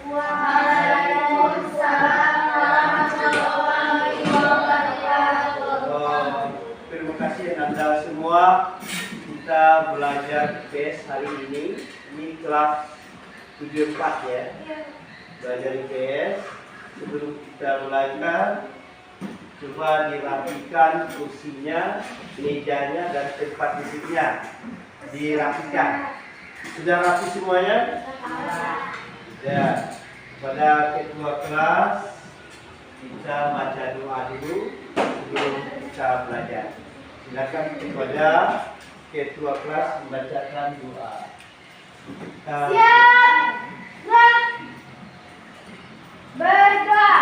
Waalaikumsalam warahmatullahi wabarakatuh. Terima kasih Anda semua. Kita belajar IPS hari ini. Ini kelas 74 ya. Belajar IPS. Sebelum kita belajar, coba dirapikan kursinya, mejanya, dan tempat duduknya. Dirapikan. Sudah rapi semuanya? Ya. Pada ketua kelas, kita baca doa dulu sebelum kita belajar. Silakan kepada ketua kelas membacakan doa. Siap. Berdoa.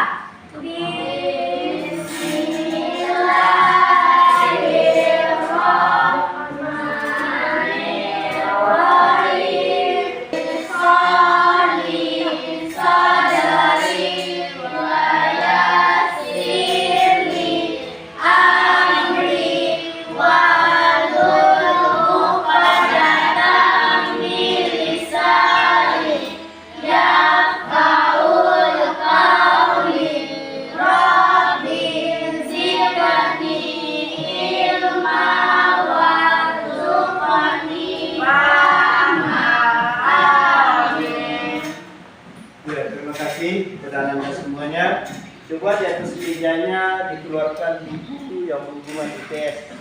Coba di atas mejanya dikeluarkan buku yang berhubungan IPS.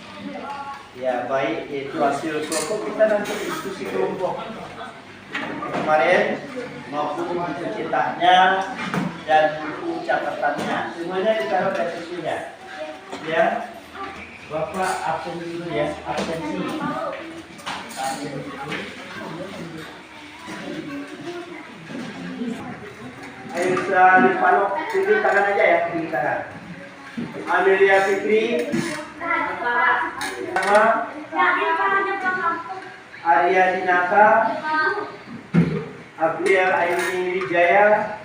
Ya, baik itu hasil kelompok kita nanti diskusi kelompok kemarin maupun buku cetaknya dan buku catatannya. Semuanya ditaruh di atas meja. Ya, Bapak absen dulu ya, absensi. Ayo saling palok, pilih tangan aja ya, pilih tangan. Amelia Fikri, nama Arya Dinata, Abriel Aini Wijaya,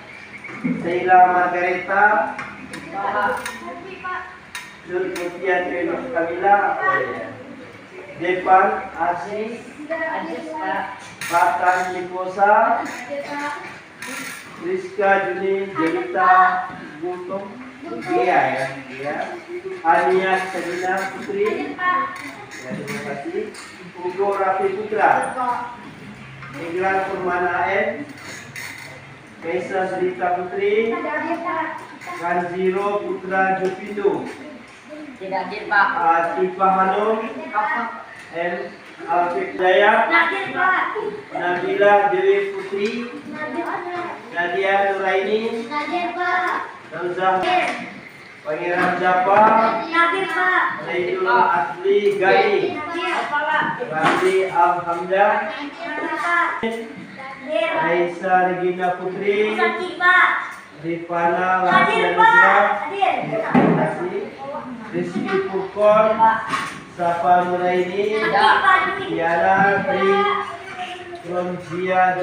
Sheila Margareta, Zulfiya Trinus Kamila, Depan Aziz, Batan Nikosa, Rizka Juni Jelita Gultom, dia ya, Ania Selina Putri, ya, terima kasih. Hugo Rafi Putra, Migran Permana N, Kaisa Selita Putri, Ranziro Putra Jupindo, Atifa Hanum, M. Alfik Jaya, Nabila Dewi Putri, Nadia Nuraini, Ramzah Pangeran Jafar, Zaidul Asli Gai, Randi Alhamdah, Raisa Regina Putri, Rifana Lahsianusra, Rizky Pukon, Safa Nuraini, Tiara Tri Ronzia D.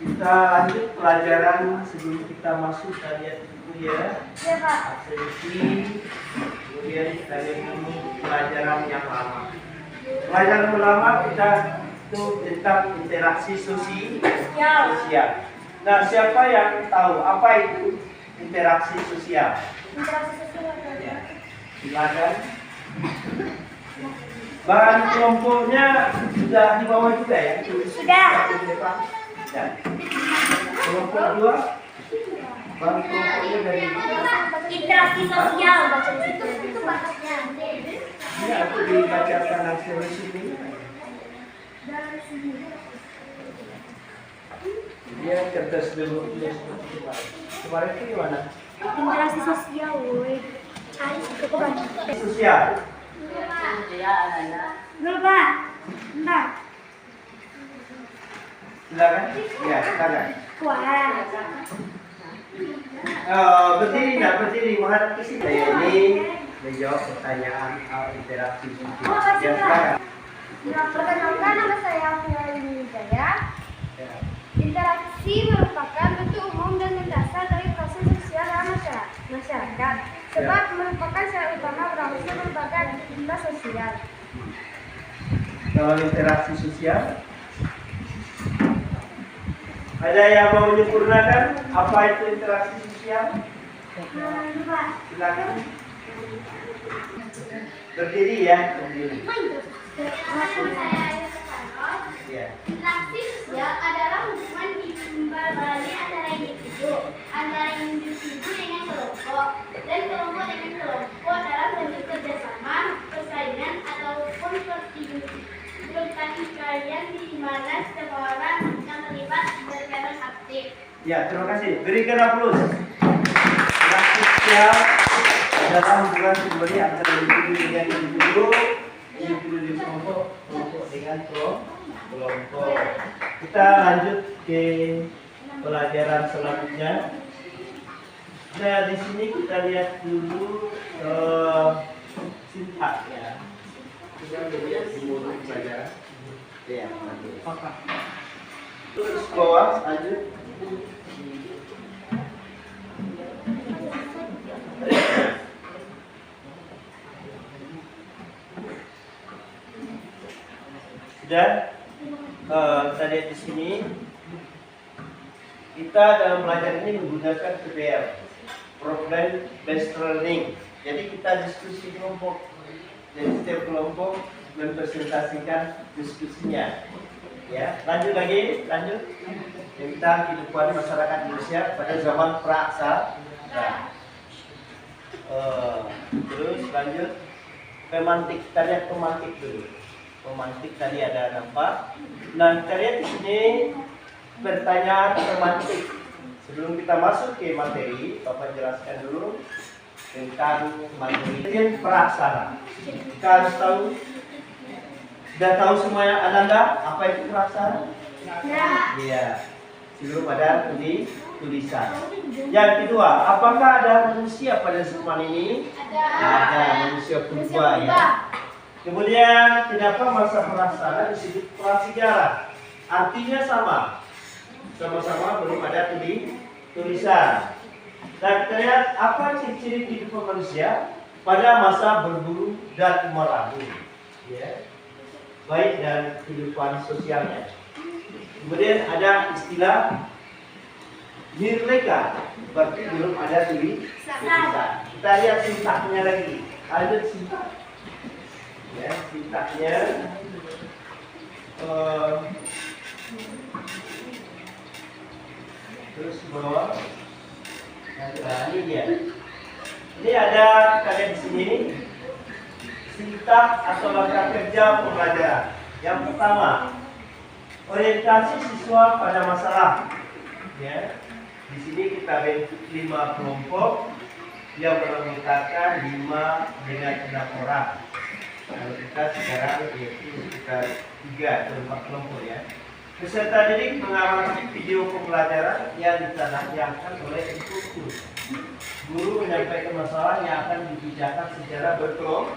Kita lanjut pelajaran sebelum kita masuk kalian buku ya. Absensi. Kemudian kita lihat dulu pelajaran yang lama. Pelajaran pertama kita itu tentang interaksi sosial. Nah, siapa yang tahu apa itu interaksi sosial? Ya, silakan. Bahan kelompoknya sudah dibawa juga ya? Sudah. Ya. Kelompok 2. Bahan kelompoknya dari Interaksi sosial. ini aku dibacakan hasil sini. Dia cerdas dulu. Kemarin itu gimana? Interaksi sosial, woi. Sosial. Dulu, Pak. Bentar. Silakan. Ya, silakan. Wah. Berdiri menghadap ke sini. Ini menjawab pertanyaan interaksi sosial. Ya, silakan. Perkenalkan, nama saya Fialini Wijaya. Interaksi merupakan bentuk umum dan mendasar dari proses sosial dalam masyarakat, sebab merupakan syarat utama berlangsung berbagai aktivitas sosial. Kalau interaksi sosial, Ada yang mau menyempurnakan apa itu interaksi sosial? Silakan. Berdiri ya, berdiri. Ya. Interaksi sosial adalah hubungan timbal balik antara individu dengan kelompok, dan kelompok dengan kelompok dalam bentuk kerjasama, persaingan, ataupun pertikaian di mana setiap orang yang terlibat berperan aktif. Ya, terima kasih. Berikan aplaus. Interaksi sosial adalah hubungan timbal antara individu dengan individu di kelompok, kelompok dengan kelompok. Kita lanjut ke pelajaran selanjutnya. Nah, di sini kita lihat dulu sintaks ya. Kita lihat di mulut pelajaran. Ya, terus bawah lanjut. Dan kita lihat di sini kita dalam belajar ini menggunakan PBL, problem based learning. Jadi kita diskusi kelompok. Jadi setiap kelompok mempresentasikan diskusinya. Ya, lanjut lagi, lanjut tentang kehidupan masyarakat Indonesia pada zaman pra-Sajarah. Terus lanjut pemantik. Kita lihat pemantik dulu. Pemantik tadi ada nampak. Nah, kita lihat di sini pertanyaan pemantik. Sebelum kita masuk ke materi, Bapak jelaskan dulu tentang materi yang praksara. Kita harus tahu. Sudah tahu semuanya Ananda apa itu praksara? Ya. Iya. Sebelum ada tulisan. Yang kedua, apakah ada manusia pada zaman ini? Ada manusia purba ya. Kemudian kenapa masa praksara disebut prasejarah? Artinya sama-sama belum ada tulisan. Dan kita lihat apa ciri-ciri kehidupan manusia pada masa berburu dan merabun, ya, baik dan kehidupan sosialnya. Kemudian ada istilah nirleka, berarti belum ada tulisan. Kita lihat sintaknya lagi. Ada sintak. Ya, sintaknya terus bawah. Nah, ini dia. Ini ada kalian di sini sintak atau langkah kerja pembelajaran. Yang pertama, orientasi siswa pada masalah. Ya, di sini kita bentuk 5 kelompok yang beranggotakan 5 dengan 6 orang. Kalau kita sekarang yaitu sekitar 3 atau 4 kelompok ya. Peserta didik mengamati video pembelajaran yang ditayangkan oleh instruktur. Guru menyampaikan masalah yang akan dibicarakan secara berkelompok.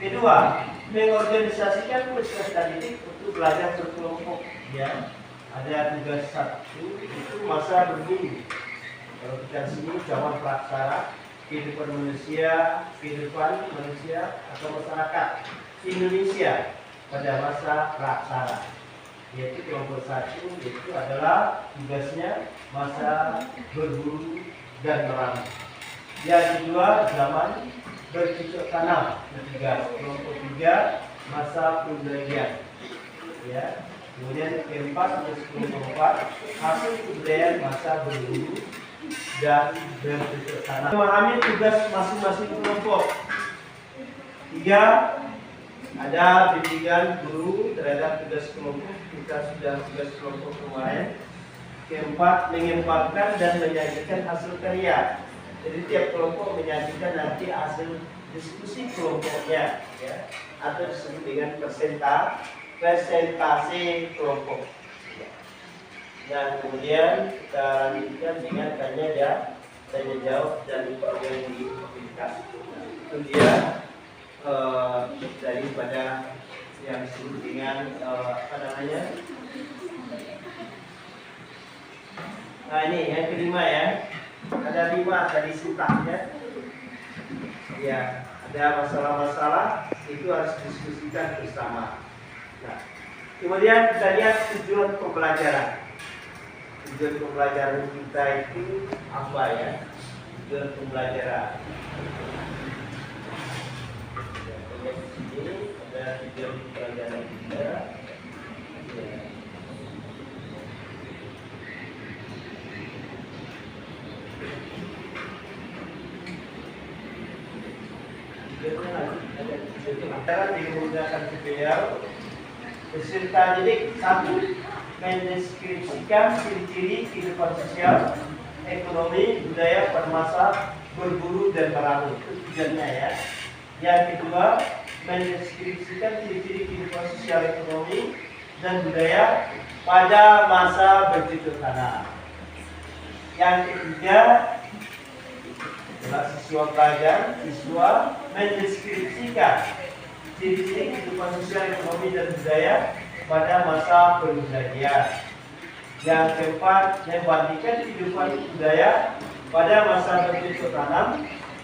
Kedua, mengorganisasikan peserta didik untuk belajar berkelompok. Ya, ada tugas 1 itu masa berburu. Kalau kita sini zaman praksara, kehidupan manusia atau masyarakat Indonesia pada masa praksara, yaitu kelompok 1 itu adalah tugasnya masa berburu dan merabun. Yang kedua zaman bercocok tanam. Ketiga, kelompok 3 masa pembelajaran. Ya. Kemudian keempat kelompok 4 hasil kebudayaan masa berburu dan bercocok tanam. Memahami tugas masing-masing kelompok. 3, ada bimbingan guru terhadap tugas kelompok. Kita sudah tugas kelompok kemarin. Keempat, mengembangkan dan menyajikan hasil karya. Jadi tiap kelompok menyajikan nanti hasil diskusi kelompoknya, ya, atau disebut dengan presentasi kelompok. Dan kemudian kita lanjutkan dengan tanya jawab dan yang diberikan. Itu dia daripada yang disebut dengan apa namanya? Nah, ini yang kelima ya. Ada 5 tadi sintaknya. Ya, ada masalah-masalah itu harus diskusikan bersama. Nah, kemudian kita lihat tujuan pembelajaran. tujuan pembelajaran kita itu apa ya? Tujuan pembelajaran. Ya, ini ada tujuan pembelajaran kita. Ya. Cara menggunakan video peserta didik satu mendeskripsikan ciri-ciri kehidupan sosial, ekonomi, budaya pada masa berburu dan berlabuh. Itu tujuannya ya. Yang kedua, mendeskripsikan ciri-ciri kehidupan sosial, ekonomi, dan budaya pada masa bercocok tanam. Yang ketiga, siswa belajar, siswa mendeskripsikan ciri-ciri kehidupan sosial, ekonomi, dan budaya pada masa pembelajaran. Yang keempat, membandingkan kehidupan budaya pada masa bercocok tanam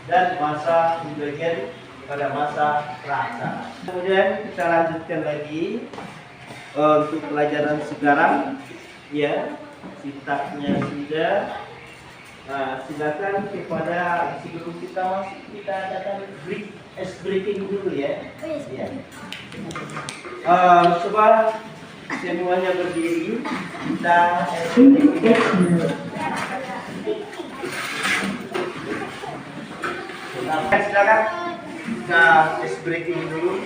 dan masa pembelajaran pada masa pelaksanaan. Kemudian kita lanjutkan lagi untuk pelajaran sekarang, ya, sitaknya sudah. Nah, silakan kepada sebelum kita masuk kita adakan breaking dulu ya. Ya. Coba semuanya berdiri. Kita silakan kita breaking dulu.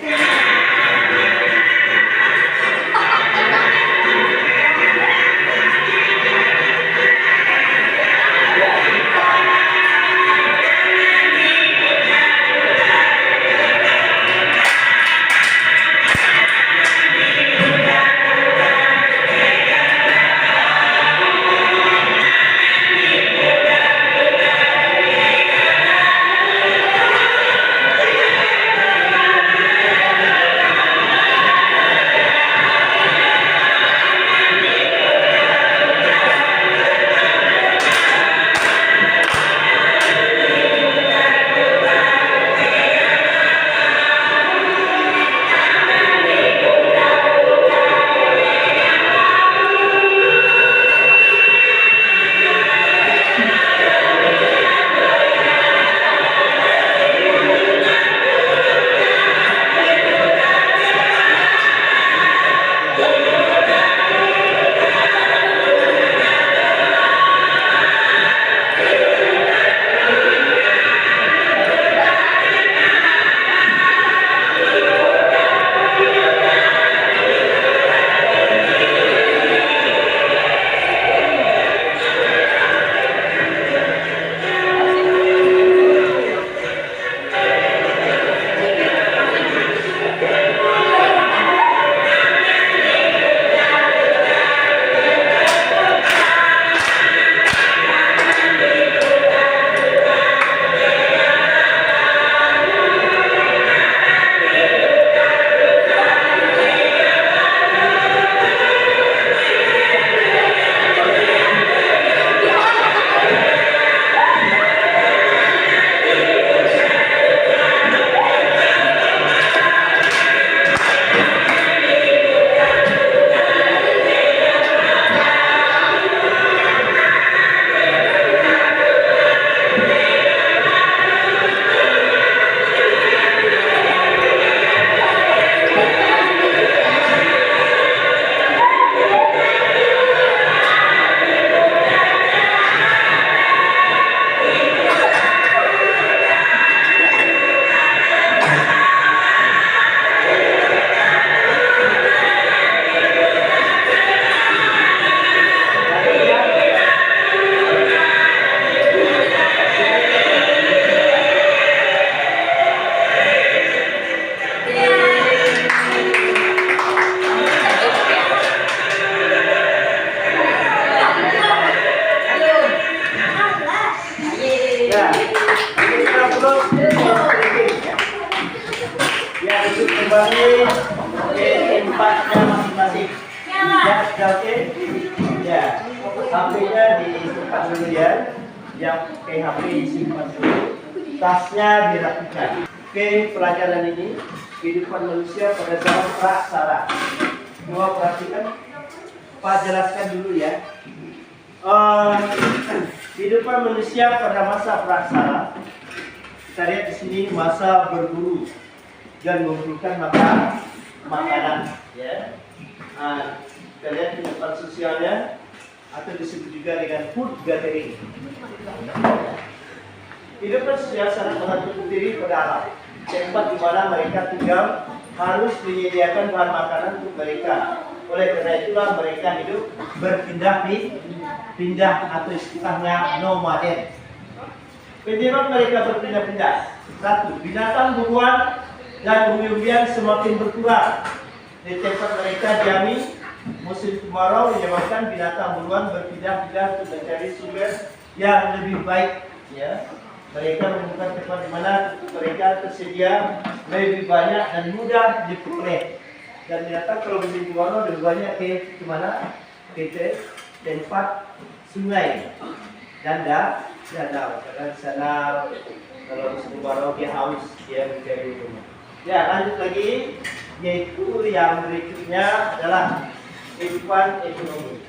kembali ke tempatnya masing-masing. Ya, oke. Ya, HP-nya disimpan dulu ya. Yang pakai HP disimpan dulu. Tasnya dirapikan. Oke, pelajaran ini kehidupan manusia pada zaman praksara. Coba perhatikan, Pak jelaskan dulu ya. Kehidupan manusia pada masa praksara, kita lihat di sini masa berburu dan mengumpulkan makanan, ya. Kita lihat kehidupan sosialnya atau disebut juga dengan food gathering. Kehidupan sosial sangat mengatur diri pada alam. Tempat di mana mereka tinggal harus menyediakan bahan makanan untuk mereka. Oleh karena itulah mereka hidup berpindah atau istilahnya nomaden. Penyebab mereka berpindah-pindah: satu, binatang buruan dan umbi-umbian semakin berkurang. Di tempat mereka diami, musim kemarau menyebabkan binatang buruan berpindah-pindah untuk mencari sumber yang lebih baik. Ya, mereka menemukan tempat di mana mereka tersedia lebih banyak dan mudah diperoleh. Dan binatang kalau musim kemarau lebih banyak ke mana? Ke tempat sungai dan danau. Karena di sana kalau musim kemarau dia haus, dia mencari rumah. Ya, lanjut lagi, yaitu yang berikutnya adalah kehidupan ekonomi.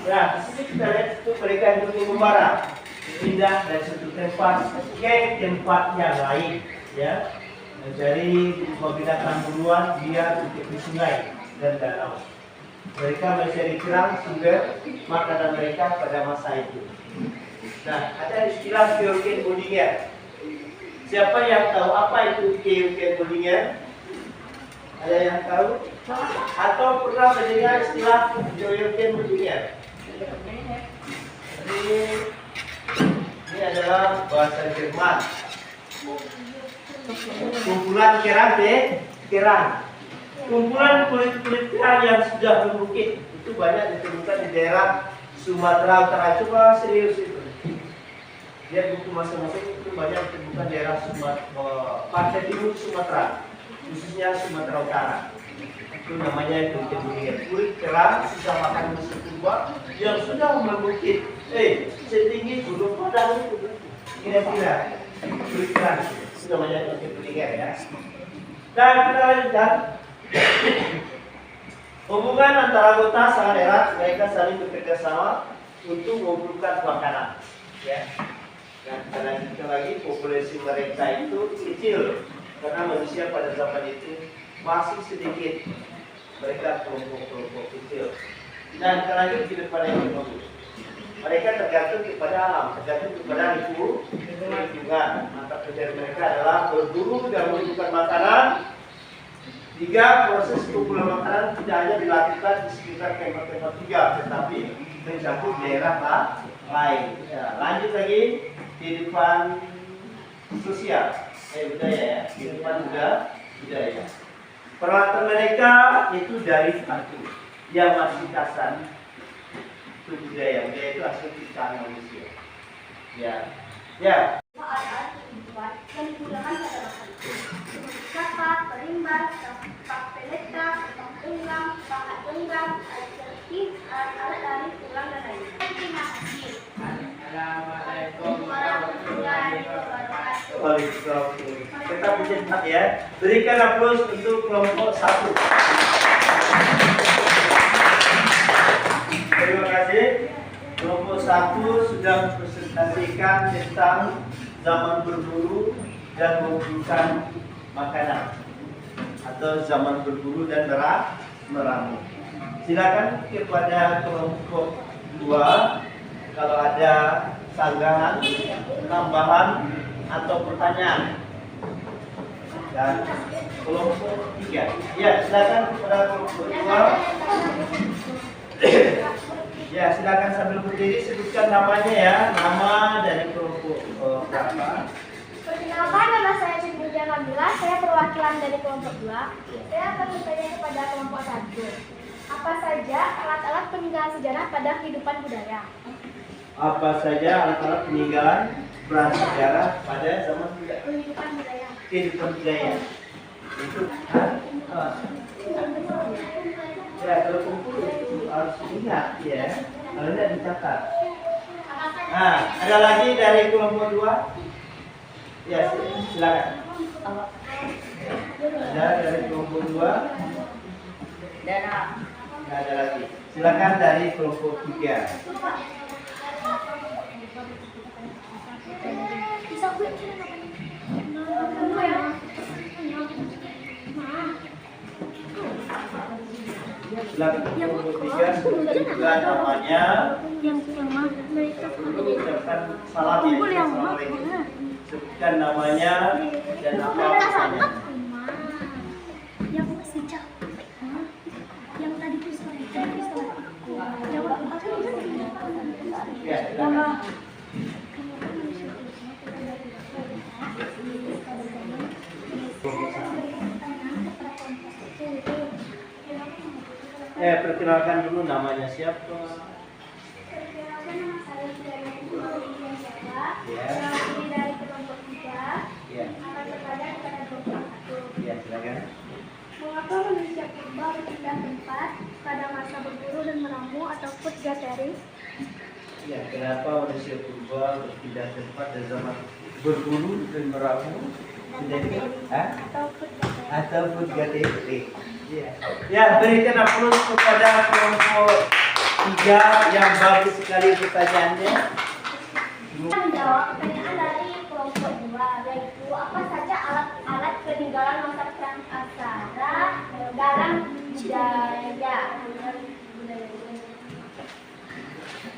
Nah, di sini kita lihat itu mereka hidup mengembara, pindah dari satu tempat ke tempat yang lain, ya, mencari binatang buruan dia di sungai dan danau. Mereka mencari kerang sumber makanan mereka pada masa itu. Nah, ada istilah Georgen Bollinger. Siapa yang tahu apa itu Georgen Bollinger? Ada yang tahu? Atau pernah mendengar istilah Georgen Bollinger? Ini adalah bahasa Jerman. Kumpulan kerang. Kumpulan kulit-kulit kerang yang sudah membukit itu banyak ditemukan di daerah Sumatera Utara. Coba serius itu. Lihat buku masing-masing itu banyak ditemukan daerah pantai timur Sumatera, khususnya Sumatera Utara. Itu namanya kulit kerang sisa makan musim purba yang sudah membukit. Setinggi gunung Padang itu kira-kira kulit kerang. Itu namanya kulit ya. Dan kita lanjutkan. Hubungan antara anggota sangat erat, mereka saling bekerja sama untuk mengumpulkan makanan. Ya. Dan kita lagi populasi mereka itu kecil karena manusia pada zaman itu masih sedikit. Mereka kelompok-kelompok kecil. Dan lanjut kehidupan ekonomi. Mereka tergantung kepada alam, tergantung kepada lingkungan. Maka kerjaan mereka adalah berburu dan mengumpulkan makanan. Tiga, proses pengumpulan makanan tidak hanya dilakukan di sekitar tempat-tempat tiga, tetapi mencakup daerah lain. Ya, lanjut lagi kehidupan sosial, budaya ya, kehidupan budaya. Peralatan mereka itu dari batu yang masih kasar. Itu budaya itu hasil ciptaan manusia. Ya. Alat kehidupan yang digunakan pada masa itu. Kapak, perimbas, kapak peleta, kapak tunggang, pahat tunggang, alat sertif, alat dari tulang dan lainnya. Terima kasih. Assalamualaikum warahmatullahi wabarakatuh. Waalaikumsalam. Kita bercepat ya. Berikan aplaus untuk kelompok 1. Terima kasih. Kelompok 1 sudah mempresentasikan tentang zaman berburu dan mengumpulkan makanan atau zaman berburu dan meramu. Silakan kepada kelompok 2 kalau ada sanggahan, tambahan atau pertanyaan. Dan kelompok 3, ya silakan kepada kelompok 2. Ya, silakan sambil berdiri sebutkan namanya ya, nama dari kelompok berapa. Perkenalkan, nama saya Cynthia Kamila, saya perwakilan dari kelompok 2. Saya akan bertanya kepada kelompok 1. Apa saja alat-alat peninggalan sejarah pada kehidupan budaya? Apa saja alat-alat peninggalan prasejarah pada zaman Kehidupan budaya. kehidupan budaya? Itu ya, kalau kumpul itu harus diingat ya, kalau tidak dicatat. Nah, ada lagi dari kelompok 2? Ya, silakan. Ada dari kelompok 2? Tidak ada lagi. Silakan dari kelompok 3. Silakan kelompok 3 sebutkan namanya. Ucapkan salam ya. Assalamualaikum. Sebutkan namanya dan apa pesannya. Yang masih capek, yang tadi tuh Ya, silakan. Perkenalkan dulu namanya siapa? Ya. Dari kelompok 3. Ya. Akan bertanya kepada kelompok 1. Ya, silakan. Mengapa manusia purba berpindah tempat pada masa berburu dan meramu atau food gathering? Ya, kenapa manusia purba berpindah tempat dari zaman berburu dan meramu menjadi atau food gathering? Ya. Ya, berikan aplaus kepada kelompok 3 yang bagus sekali pertanyaannya. Menjawab pertanyaan dari kelompok 2, yaitu apa saja alat-alat peninggalan masa prasejarah dalam budaya.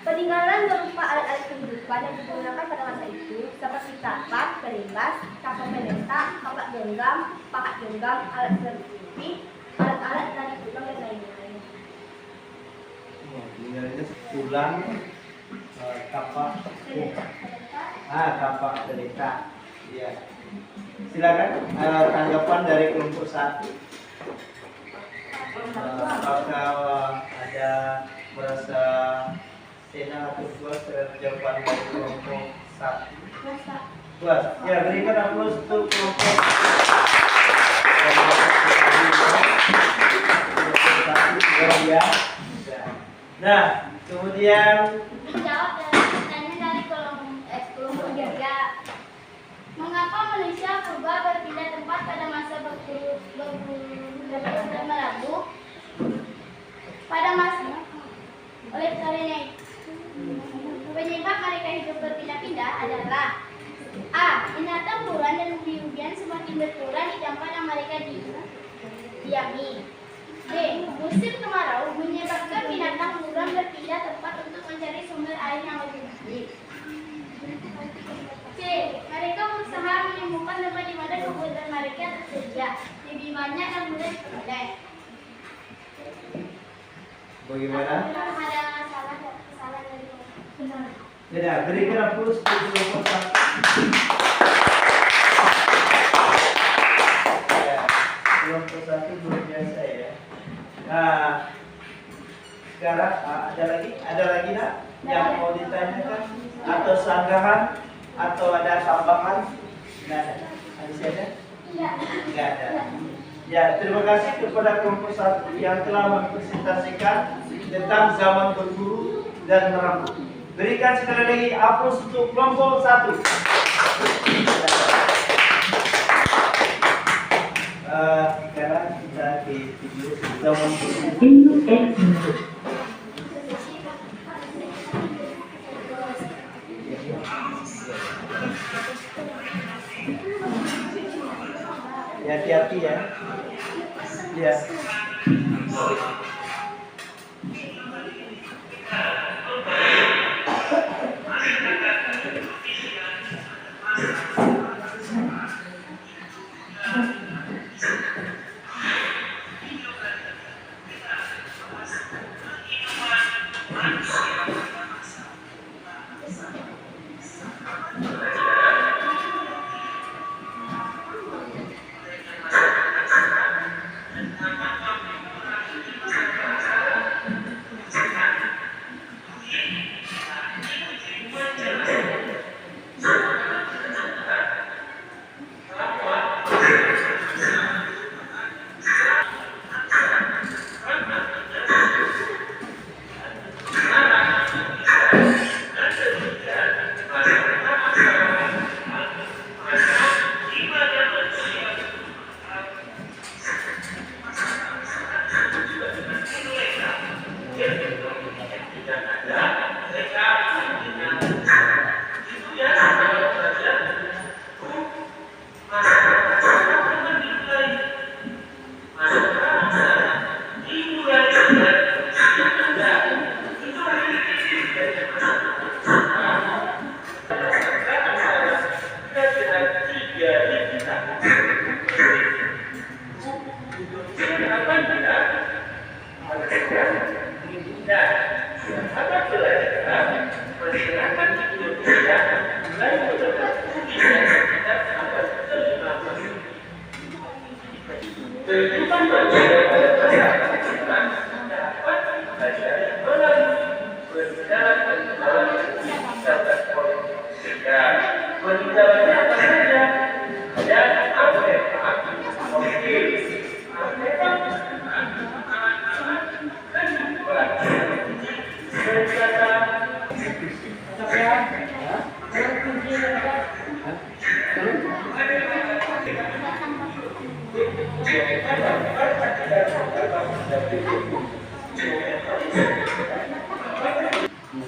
Peninggalan berupa alat-alat kehidupan yang digunakan pada masa itu seperti tapak, perimbas, kapal pendeta, kapak genggam, pakat genggam, alat serpiti, alat-alat dari tulang dan lain-lain. Peninggalannya tulang, kapak, kapak pendeta. Ya. Silakan tanggapan dari kelompok 1. Apakah ada merasa senang atau puas terhadap jawaban dari kelompok 1? Puas. Ya, berikan aplaus untuk kelompok 1. Ya. Nah, kemudian Menjawab dari pertanyaan dari kelompok 3. Mengapa manusia purba berpindah tempat pada masa berburu dan merabu? Pada masa oleh karena penyebab mereka hidup berpindah-pindah adalah A. Binatang buruan dan umbi-umbian semakin berkurang di tempat yang mereka diami. B. Musim kemarau menyebabkan binatang buruan berpindah tempat untuk mencari sumber air yang lebih baik. C. Mereka berusaha menemukan tempat di mana kebutuhan mereka tersedia lebih banyak dan mudah diperoleh. bagaimana? Ada kesalahan dari benar. Tidak, berikan aplaus untuk kelompok 1. Ya, kelompok 1 luar biasa ya. Nah, sekarang ada lagi nak yang mau ditanyakan atau sanggahan atau ada tambahan? Tidak ada. Masih ada? Tidak ada. Ya, terima kasih kepada kelompok 1 yang telah mempresentasikan tentang zaman berburu dan meramu. Berikan sekali lagi aplaus untuk kelompok 1. Sekarang kita ke video zaman berburu. Ya, hati-hati ya. Ya.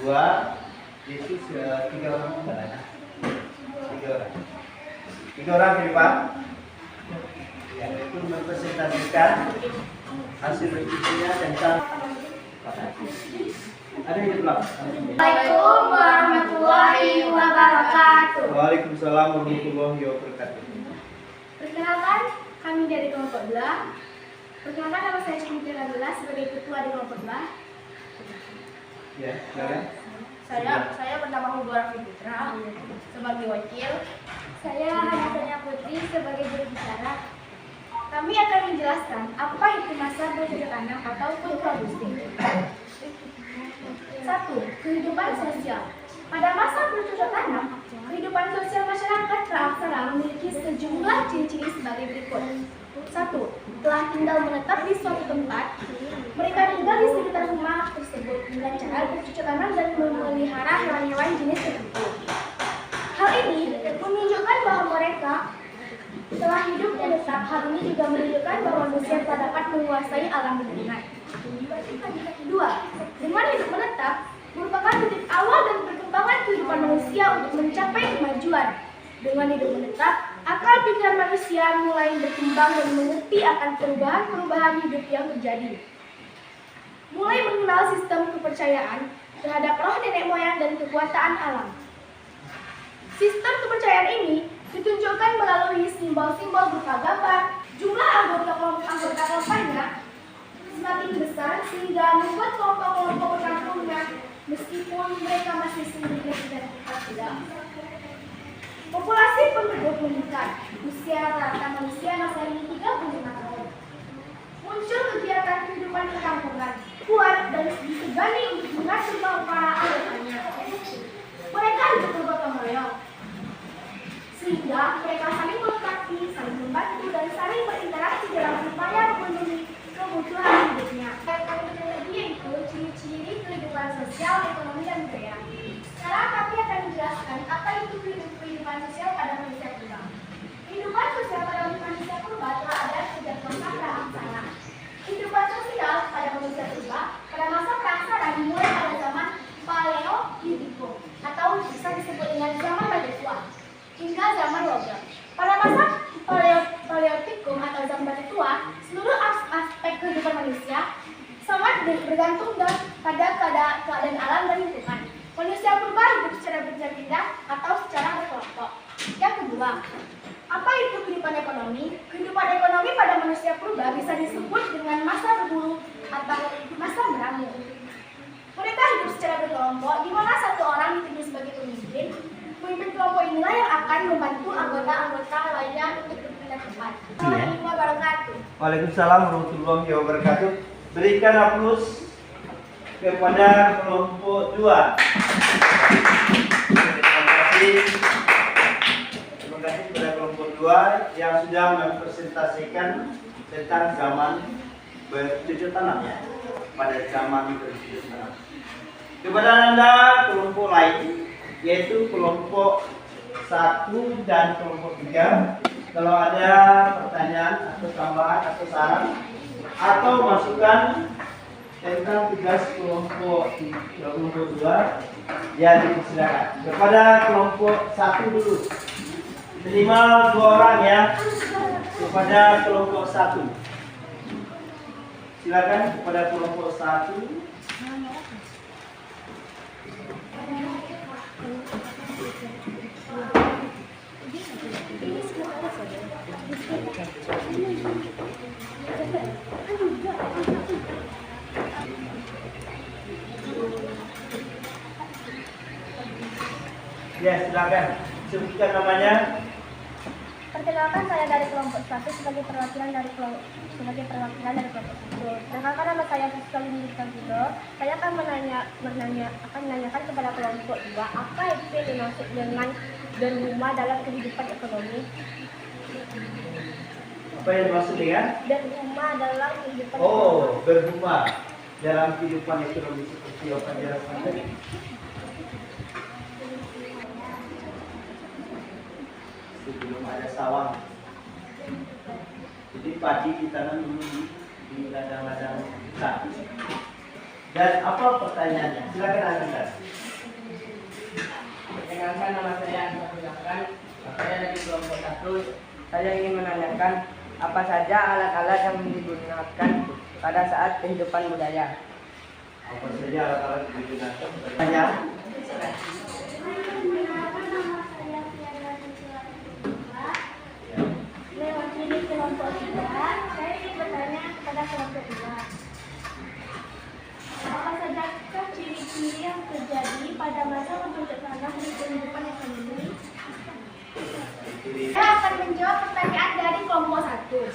Dua itu tiga orang bukan ya? Tiga orang ini Pak. Ya, itu mempresentasikan hasil diskusinya tentang ada yang di belakang. Assalamualaikum warahmatullahi wabarakatuh. Waalaikumsalam warahmatullahi wabarakatuh. Perkenalkan, kami dari kelompok 2. Perkenalkan, nama saya Cynthia Nabila sebagai ketua di kelompok 2. Ya, silakan. Saya bernama Hubara Fitra sebagai wakil. Saya Hanifah Putri sebagai juru bicara. Kami akan menjelaskan apa itu masa bercocok tanam atau produksi. 1. Kehidupan sosial. Pada masa bercocok tanam, kehidupan sosial masyarakat teraksara memiliki sejumlah ciri-ciri sebagai berikut. 1. Telah tinggal menetap di suatu tempat. Mereka tinggal di sekitar rumah tersebut dengan cara bercocok tanam dan memelihara hewan-hewan jenis tertentu. Hal ini menunjukkan bahwa mereka telah hidup dan tetap. Hal ini juga menunjukkan bahwa manusia telah dapat menguasai alam lingkungan. 2. Dengan hidup menetap merupakan titik awal dan perkembangan kehidupan manusia untuk mencapai kemajuan. Dengan hidup menetap, akal pikiran manusia mulai berkembang dan mengerti akan perubahan-perubahan hidup yang terjadi. Mulai mengenal sistem kepercayaan terhadap roh nenek moyang dan kekuatan alam. Sistem kepercayaan ini ditunjukkan melalui simbol-simbol berupa gambar. Jumlah anggota kelompoknya semakin besar sehingga membuat kelompok-kelompok perkampungan meskipun mereka masih sendiri dan tidak. Populasi penduduk meningkat. Usia rata manusia masa ini 35 tahun. Muncul kegiatan kehidupan perkampungan kuat dan disegani untuk mengatur para anggotanya. Mereka hidup bergotong royong, sehingga mereka saling melengkapi, saling membantu, dan saling berinteraksi dalam upaya memenuhi kebutuhan hidupnya. Yaitu ciri-ciri kehidupan sosial, ekonomi, dan budaya. Sekarang kami akan menjelaskan apa itu kehidupan sosial pada manusia purba. Kehidupan sosial pada manusia purba telah ada sejak masa praksara. Kehidupan sosial pada manusia purba pada masa praksara dimulai pada zaman Paleolitikum atau bisa disebut dengan zaman batu tua hingga zaman logam. Pada masa Paleolitikum atau zaman batu tua, seluruh aspek kehidupan manusia sangat bergantung pada keadaan alam dan lingkungan. Manusia purba hidup secara berpindah atau secara berkelompok. Yang kedua, apa itu kehidupan ekonomi? Kehidupan ekonomi pada manusia purba bisa disebut dengan masa berburu atau masa meramu. Mereka hidup secara berkelompok, di mana satu orang dipilih sebagai pemimpin. Pemimpin kelompok inilah yang akan membantu anggota-anggota lainnya untuk berpindah tempat. Assalamualaikum warahmatullahi wabarakatuh. Waalaikumsalam warahmatullahi wabarakatuh. Berikan aplaus kepada kelompok 2. Terima kasih kepada kelompok 2 yang sudah mempresentasikan tentang zaman bercocok tanam ya. Pada zaman bercocok tanam. Kepada Anda kelompok lain, yaitu kelompok 1 dan kelompok 3, kalau ada pertanyaan atau tambahan atau saran atau masukan tentang tugas kelompok 2, ya dipersilakan. Kepada kelompok 1 dulu, minimal 2 orang ya. Kepada kelompok 1, silakan kepada kelompok 1. Perkenalkan, Perkenalkan, saya dari kelompok 1 sebagai perwakilan dari kelompok 1. Perkenalkan, nama saya Siska Lindita Gudo. Saya akan menanyakan kepada kelompok 2 apa itu yang dimaksud dengan berguna dalam kehidupan ekonomi. Apa yang dimaksud dengan? Berguna dalam kehidupan ekonomi. Oh, berguna dalam kehidupan ekonomi seperti apa jelasan tadi? Sebelum ada sawang, jadi padi ditanam dulu di ladang-ladang kita. Dan apa pertanyaannya? Silakan Anda. Perkenalkan, nama saya Anwar Zulfan. Saya dari kelompok 1. Saya ingin menanyakan apa saja alat-alat yang digunakan pada saat kehidupan budaya. Apa saja alat-alat yang digunakan? Pertanyaan. Mewakili kelompok 2, saya ingin bertanya kepada kelompok 2. Apa saja ciri-ciri yang terjadi pada masa bercocok tanam di kehidupan ekonomi? Saya akan menjawab pertanyaan dari kelompok 1.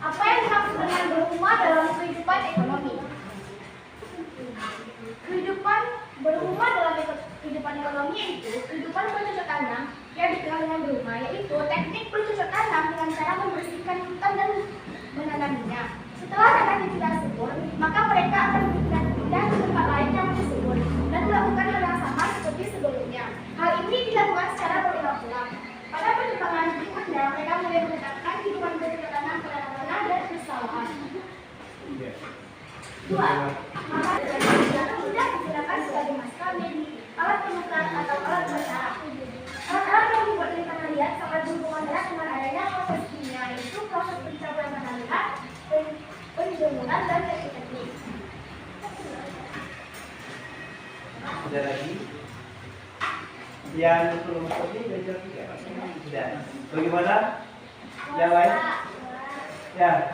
Apa yang dimaksud dengan berumah dalam kehidupan ekonomi? Kehidupan berumah dalam kehidupan ekonomi itu kehidupan bercocok tanam yang dikenal dengan berumah, yaitu teknik bercocok tanam dengan cara membersihkan hutan dan menanaminya. Setelah tanahnya tidak subur, maka mereka akan berpindah ke tempat lain yang lebih subur dan melakukan hal yang sama seperti sebelumnya. Hal ini dilakukan secara berulang-ulang. Pada perkembangan berikutnya, mereka mulai menetapkan kehidupan bercocok tanam pada tanah dan persawahan. Dua, maka sudah digunakan sebagai mas kawin, alat penukar atau alat bercak. Alat-alat yang dibuat dari tanah liat sangat berhubungan erat dengan adanya proses kimia, yaitu proses pencabulan tanah liat, penjemuran dan teknik-teknik. Ada lagi? Yang kelompok ini belajar juga? Tidak. Bagaimana? Yang lain? Ya.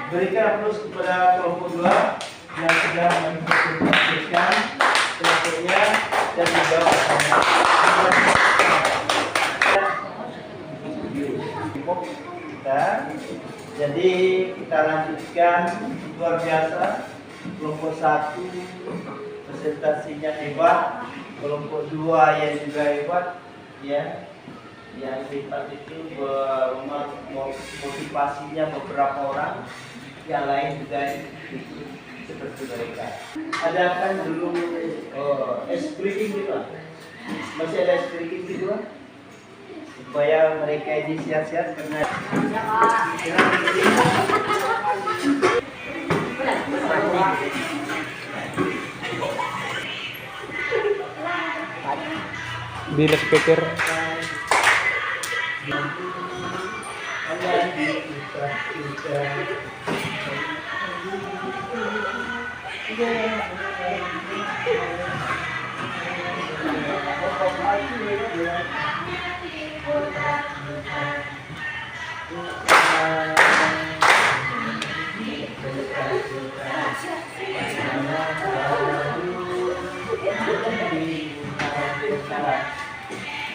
Berikan aplaus kepada kelompok 2 yang sudah mempresentasikan kelompoknya dan menjawab kita. Jadi kita lanjutkan, luar biasa. Kelompok 1 presentasinya hebat, kelompok 2 yang juga hebat, ya. Yang hebat itu motivasinya beberapa orang, yang lain juga ikut seperti mereka. Adakan dulu es breaking gitu, masih ada es breaking gitu, supaya mereka ini sehat-sehat karena Bila speaker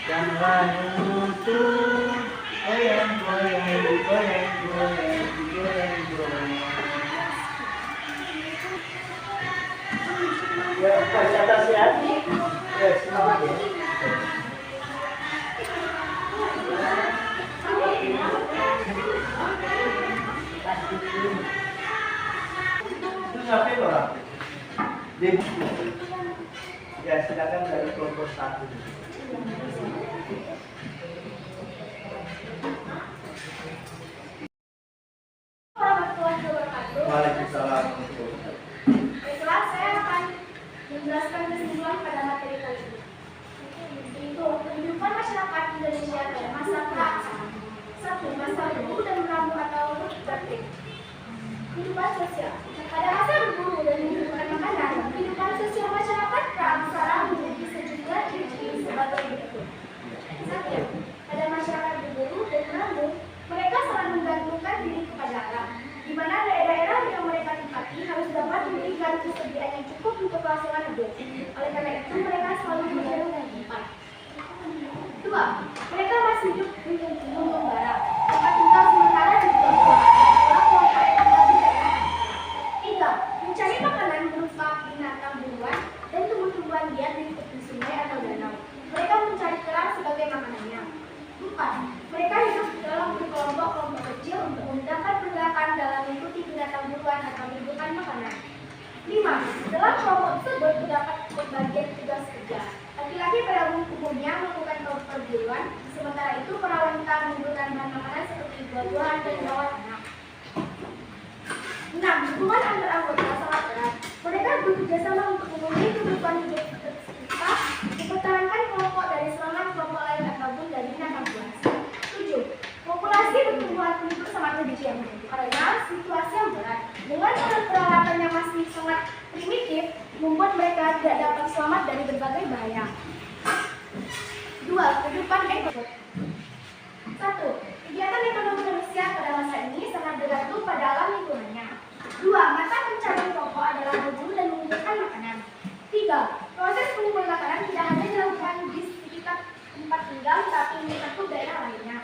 jangan untuk goyang. Ya, di atas ya. Ya, selamat ya. Itu ngapain orang? Ya, silakan dari kelompok 1. Waalaikumsalam. Baiklah, saya akan menjelaskan kesimpulan pada materi kali ini. Itu kehidupan masyarakat Indonesia pada masa prasaran. 1. Masa berburu dan menabung atau praktik. Kehidupan sosial. Pada masa berburu dan mengumpulkan makanan, kehidupan sosial masyarakat prasaran memiliki sejumlah ciri-ciri sebagai berikut. 1. Pada masyarakat berburu dan menabung, mereka sangat menggantungkan diri kepada alam, di mana daerah-daerah yang mereka tempati harus dapat memberikan kesediaan yang cukup untuk kelangsungan hidup. Oleh karena itu, mereka selalu berburu dan tempat. 2. Mereka masih hidup dengan membara 5. Dalam kelompok tersebut terdapat pembagian tugas kerja. Laki-laki pada umumnya melakukan perburuan, sementara itu para wanita mengumpulkan bahan makanan seperti buah-buahan dan merawat anak. 6. Hubungan antar anggota sangat erat. Mereka bekerja sama untuk memenuhi kebutuhan hidup kita, mempertahankan kelompok dari serangan kelompok lain ataupun dari binatang buas. 7. Populasi pertumbuhan penduduk sangat sedikit karena situasi yang berat. Dengan peralatan yang masih sangat primitif, membuat mereka tidak dapat selamat dari berbagai bahaya. 2. Kehidupan ekonomi. 1. Kegiatan ekonomi manusia pada masa ini sangat bergantung pada alam lingkungannya. 2. Mata pencarian pokok adalah berburu dan mengumpulkan makanan. 3. Proses pengumpul makanan tidak hanya dilakukan di sekitar tempat tinggal, tapi mencakup daerah lainnya.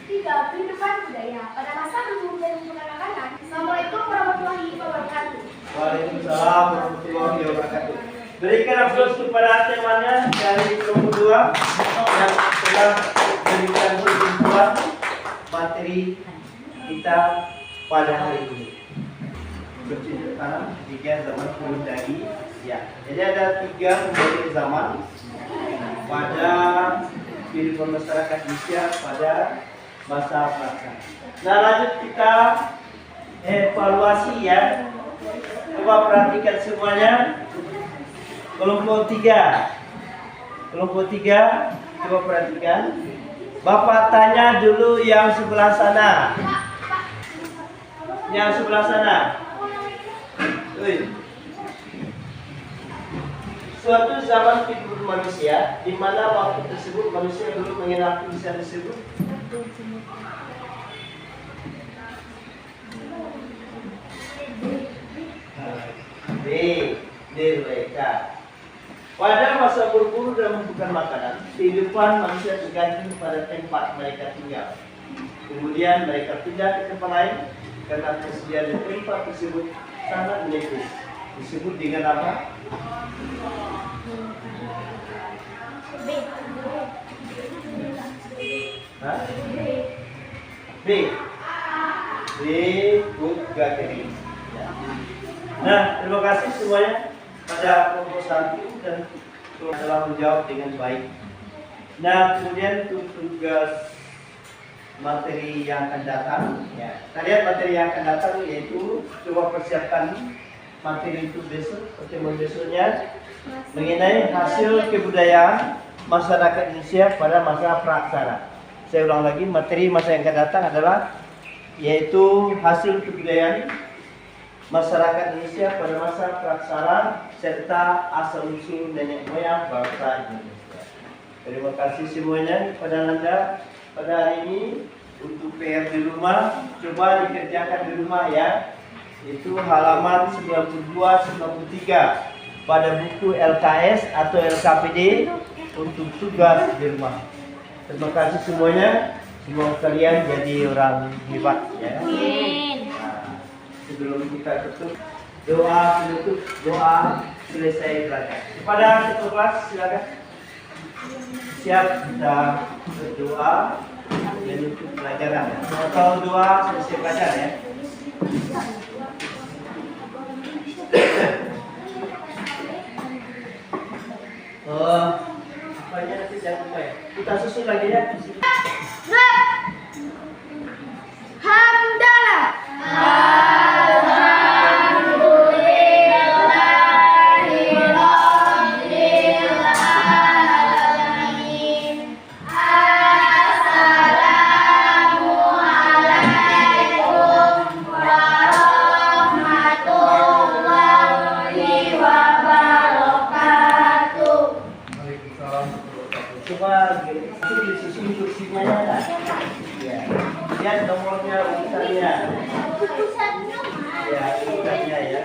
3. Kehidupan budaya. Pada masa berburu dan mengumpulkan makanan. Assalamualaikum warahmatullahi wabarakatuh. Waalaikumsalam warahmatullahi wabarakatuh. Berikan aplaus kepada temanya dari kelompok 2 yang telah memberikan kesimpulan materi kita pada hari ini. Bercerita tanam 3 zaman sebelum tadi. Ya, jadi ada 3 pemberi zaman pada kehidupan masyarakat Indonesia pada masa prasejarah. Nah, lanjut kita evaluasi ya. Coba perhatikan semuanya. Kelompok 3. Kelompok 3, coba perhatikan. Bapak tanya dulu yang sebelah sana. Yang sebelah sana. Suatu zaman hidup manusia, di mana waktu tersebut manusia belum mengenal tulisan tersebut. Mereka. Pada masa berburu dan mengumpulkan makanan, kehidupan manusia tergantung pada tempat mereka tinggal. Kemudian mereka pindah ke tempat lain karena persediaan tempat tersebut sangat menipis. Disebut dengan apa? Food gathering. Nah, terima kasih semuanya pada kelompok 1 dan telah menjawab dengan baik. Nah, kemudian untuk tugas materi yang akan datang, ya. Kita lihat materi yang akan datang yaitu coba persiapkan materi untuk besok, pertemuan besoknya mengenai hasil kebudayaan masyarakat Indonesia pada masa praksara. Saya ulang lagi, materi masa yang akan datang adalah yaitu hasil kebudayaan masyarakat Indonesia pada masa praksara serta asal-usul nenek moyang bangsa Indonesia. Terima kasih semuanya kepada Anda pada hari ini. Untuk PR di rumah, coba dikerjakan di rumah ya. Itu halaman 92-93 pada buku LKS atau LKPD untuk tugas di rumah. Terima kasih semuanya. Semoga kalian jadi orang hebat ya. Sebelum kita tutup, doa penutup, doa selesai belajar. Kepada ketua kelas silakan. Siap kita berdoa menutup pelajaran. Kalau doa selesai belajar ya. Apanya nanti jangan lupa ya. Kita susun lagi ya. Hamdalah. Coba disusun kursinya ya. Lihat nomornya urutannya. Ya, urutannya ya.